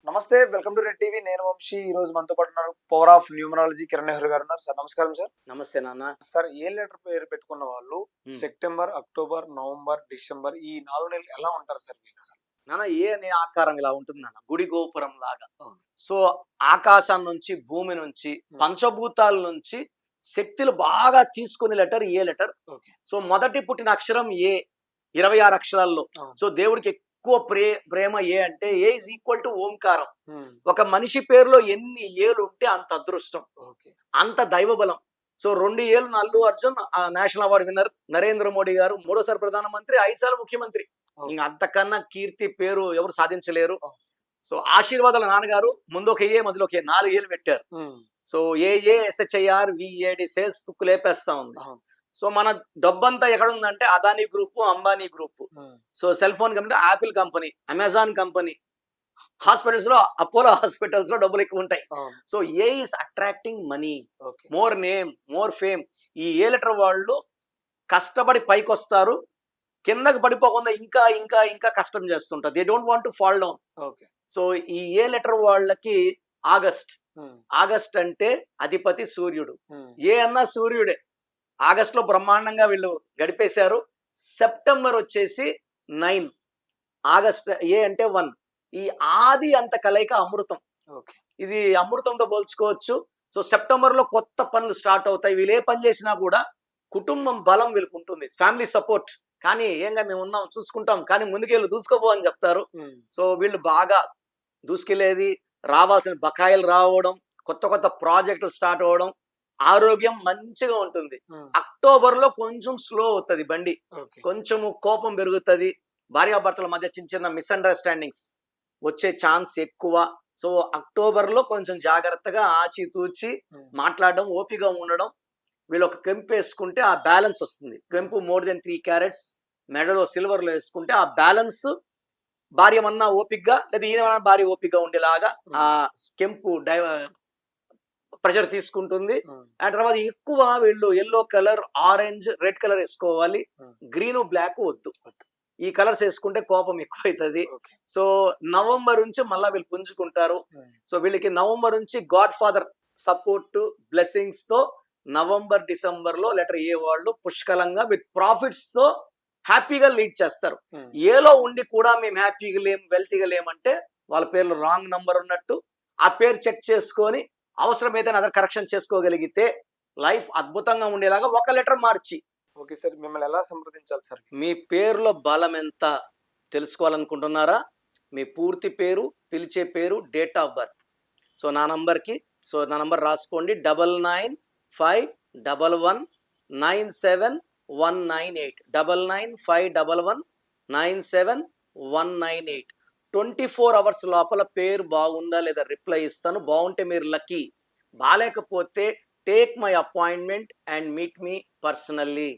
నమస్తే, welcome to red TV. నేను వంశీ. ఈ రోజు మనతో పాటు ఉన్నారు power of numerology Kiran Nehru గారు ఉన్నారు. సార్ నమస్కారం సార్. నమస్తే నాన్న. సార్, ఏ లెటర్ పేరు పెట్టుకున్న వాళ్ళు సెప్టెంబర్, అక్టోబర్, నవంబర్, డిసెంబర్ ఈ 4 నెలలు ఎలా ఉంటారు సార్ వీళ్ళు అసలు? నాన్న, ఏ అనే ఆకారం ఇలా ఉంటుంది నాన్న, గుడి గోపురం లాగా. సో ఆకాశం నుంచి, భూమి నుంచి, పంచభూతాల నుంచి శక్తులు బాగా తీసుకునే లెటర్ ఏ లెటర్. సో మొదటి పుట్టిన అక్షరం ఏ, 26 అక్షరాల్లో. సో దేవుడికి ఎక్కువ ప్రేమ ఏ అంటే ఏ ఇస్ ఈక్వల్ టు ఓంకారం. ఒక మనిషి పేరులో ఎన్ని ఏలు ఉంటే అంత అదృష్టం, అంత దైవ బలం. సో 2 ఏళ్ళు Allu Arjun national award winner, Narendra Modi గారు 3సారి ప్రధానమంత్రి, 5 సార్లు ముఖ్యమంత్రి. ఇంకా అంతకన్నా కీర్తి పేరు ఎవరు సాధించలేరు. సో ఆశీర్వాదాల నాన్నగారు ముందు ఒక ఏ, మధ్యలో ఒక 4 ఏళ్ళు పెట్టారు. సో SHIR VAD సేల్స్ తుక్కు లేపేస్తా ఉంది. సో మన డబ్బంతా ఎక్కడ ఉందంటే Adani group, Ambani group. So cell phone company Apple company, Amazon company, hospitals లో అపోలో హాస్పిటల్స్ లో డబ్బులు ఎక్కువ ఉంటాయి. So A is attracting money, more name, more fame. ఈ ఏ లెటర్ వాళ్ళు కష్టపడి పైకి వస్తారు, కిందకి పడిపోకుండా ఇంకా ఇంకా ఇంకా కష్టం చేస్తుంటారు. They don't want to fall down. So ఈ ఏ లెటర్ వాళ్ళకి ఆగస్ట్ అంటే అధిపతి సూర్యుడు. ఏ అన్నా సూర్యుడే. ఆగస్ట్ లో బ్రహ్మాండంగా వీళ్ళు గడిపేశారు. సెప్టెంబర్ వచ్చేసి 9, ఆగస్ట్ ఏ అంటే 1. ఈ ఆది అంత కలయిక అమృతం. ఇది అమృతంతో పోల్చుకోవచ్చు. సో సెప్టెంబర్ లో కొత్త పనులు స్టార్ట్ అవుతాయి. వీళ్ళు ఏ పని చేసినా కూడా కుటుంబం బలం వీళ్ళకు ఉంటుంది, ఫ్యామిలీ సపోర్ట్. కానీ ఏంగా మేము ఉన్నాం, చూసుకుంటాం, కానీ ముందుకెళ్ళి దూసుకోపో అని చెప్తారు. సో వీళ్ళు బాగా దూసుకెళ్లేది, రావాల్సిన బకాయిలు రావడం, కొత్త కొత్త ప్రాజెక్టులు స్టార్ట్ అవ్వడం, ఆరోగ్యం మంచిగా ఉంటుంది. అక్టోబర్ లో కొంచెం స్లో అవుతుంది బండి, కొంచెము కోపం పెరుగుతుంది, భార్యాభర్తల మధ్య చిన్న చిన్న మిస్అండర్స్టాండింగ్స్ వచ్చే ఛాన్స్ ఎక్కువ. సో అక్టోబర్ లో కొంచెం జాగ్రత్తగా ఆచితూచి మాట్లాడడం, ఓపిగా ఉండడం. వీళ్ళు ఒక కెంపు వేసుకుంటే ఆ బ్యాలెన్స్ వస్తుంది. కెంపు మోర్ దెన్ 3 క్యారెట్స్ మెడలో సిల్వర్ లో వేసుకుంటే ఆ బ్యాలెన్స్ భార్యమన్నా ఓపికగా, లేదా ఈయన భార్య ఓపికగా ఉండేలాగా ఆ కెంపు ప్రెషర్ తీసుకుంటుంది. ఆ తర్వాత ఎక్కువ వీళ్ళు yellow colour, orange, red colour వేసుకోవాలి. గ్రీన్, బ్లాక్ వద్దు. ఈ కలర్స్ వేసుకుంటే కోపం ఎక్కువైతుంది. సో నవంబర్ నుంచి మళ్ళా వీళ్ళు పుంజుకుంటారు. సో వీళ్ళకి నవంబర్ నుంచి గాడ్ ఫాదర్ సపోర్ట్, బ్లెస్సింగ్స్ తో నవంబర్, డిసెంబర్ లో లెటర్ ఏ వాళ్ళు పుష్కలంగా విత్ ప్రాఫిట్స్ తో హ్యాపీగా లీడ్ చేస్తారు. ఏలో ఉండి కూడా మేము హ్యాపీగా లేం, వెల్తీగా లేమంటే వాళ్ళ పేర్లు రాంగ్ నంబర్ ఉన్నట్టు. ఆ పేరు చెక్ చేసుకొని అవసరమైతే అదర్ కరెక్షన్ చేసుకోగలిగితే లైఫ్ అద్భుతంగా ఉండేలాగా ఒక లెటర్ మార్చి. ఓకే సార్, మిమ్మల్ని ఎలా సంప్రదించాలి సార్? మీ పేరులో బలం ఎంత తెలుసుకోవాలనుకుంటున్నారా? మీ పూర్తి పేరు, పిలిచే పేరు, డేట్ ఆఫ్ బర్త్. సో నా నంబర్ రాసుకోండి. 9951197198 9951197198. 24 hours లోపల పేరు బాగుందా లేదా రిప్లై ఇస్తాను. బాగుంటే మీరు లక్కీ, బాలేకపోతే take my appointment and meet me personally.